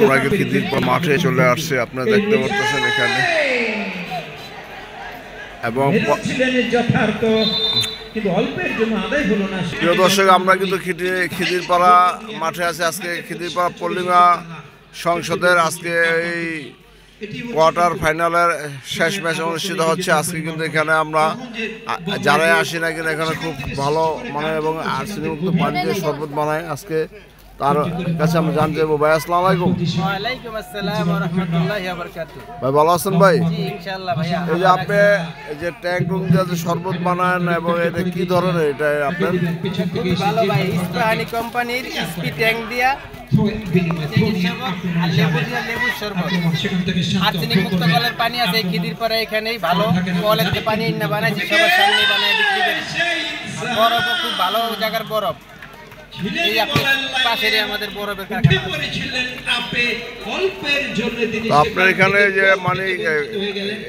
আমরা খিদির পর মাঠে চলে আসছে, আপনারা দেখতে পাচ্ছেন এখানে। এবং প্রিয় দর্শক, আমরা কিন্তু খিদিরপাড়া মাঠে আছি। আজকে খিদিরপাড়া পল্লিমা সংসদের আজকে এই কোয়ার্টার ফাইনালের শেষ ম্যাচ অনুষ্ঠিত হচ্ছে। আজকে কিন্তু এখানে আমরা যারাই আসি না কিন্তু এখানে খুব ভালো মানে এবং আর্সেনিক মুক্ত পানি দিয়ে শরবত বানায়। আজকে তার কাছে আমরা জানতে চাইবো। ভাই আসসালামু আলাইকুম। ওয়ালাইকুম আসসালাম ওয়া রাহমাতুল্লাহি ওয়া বারাকাতুহু। ভাই ভালো আছেন ভাই? জি ইনশাআল্লাহ ভাইয়া। এই যে আপনি এই যে ট্যাঙ্ক রুম দিয়ে যে শরবত বানান এবং এটা কি ধরনের, এটা আপনার? ভালো ভাই, ইস্পাহানি কোম্পানির স্পি ট্যাঙ্ক দিয়া লেবুর শরবত। আর্সেনিক মুক্ত কলের পানি আছে খিদিরপাড়া, এখানেই ভালো কলের যে পানি না বানাইছি সবার সামনে বানায় বিক্রি করি। বরফও খুব ভালো জায়গার বরফ। এই পাশের আমাদের বরফের কারখানা। আপনার এখানে যে মানে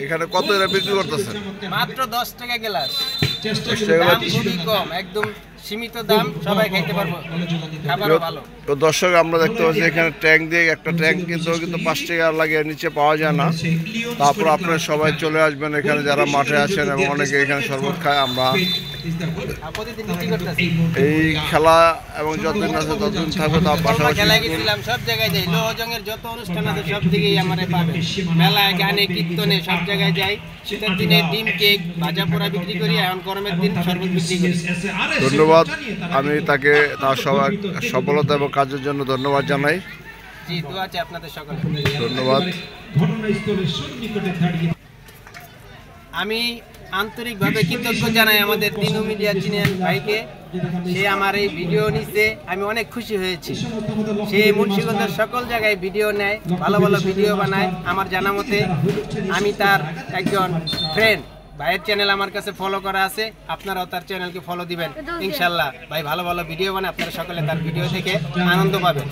এখানে কত টাকা বিক্রি করতেছেন? মাত্র 10 টাকা গ্লাস। দাম খুবই কম, একদম সীমিত দাম, সবাই খেতে পারবো, খাবারও ভালো। তো দর্শক, আমরা দেখতে পাচ্ছি এখানে ট্যাঙ্ক দিয়ে একটা ট্যাঙ্ক কিন্তু 5 টাকা লাগে, নিচে পাওয়া যায় না। তারপর আপনারা সবাই চলে আসবেন এখানে যারা মাঠে আছেন এবং অনেকে এখানে শরবত খায়। আমরা এই খেলা এবং যতদিন আছে ততদিন থাকবে। তার পাশাপাশি খেলা গেছিলাম, সব জায়গায় যাই, লোহজংয়ের যত অনুষ্ঠান আছে সব দিকেই আমার পাবে। মেলায়, গানে, কীর্তনে সব জায়গায় যাই। শীতের দিনে ডিম কেক ভাজা পোড়া বিক্রি করি, এখন গরমের দিন শরবত বিক্রি করি। ধন্যবাদ। আমি তাকে তার সবার সফলতা এবং কাজের জন্য ধন্যবাদ জানাই। জি, দোয়া আছে আপনাদের সকলে। ধন্যবাদ। আমি আন্তরিকভাবে কৃতজ্ঞ জানাই আমাদের দিনু মিডিয়া চিনিয়ান ভাইকে। সে আমার এই ভিডিও নিচ্ছে, আমি অনেক খুশি হয়েছি। সে মুন্সিগঞ্জের সকল জায়গায় ভিডিও নেয়, ভালো ভালো ভিডিও বানায়। আমার জানা মতে আমি তার একজন ফ্রেন্ড। ভাইয়ের চ্যানেল আমার কাছে ফলো করা আছে, আপনারাও তার চ্যানেলকে ফলো দিবেন ইনশাল্লাহ। ভাই ভালো ভালো ভিডিও বানায়, আপনারা সকলে তার ভিডিও থেকে আনন্দ পাবেন।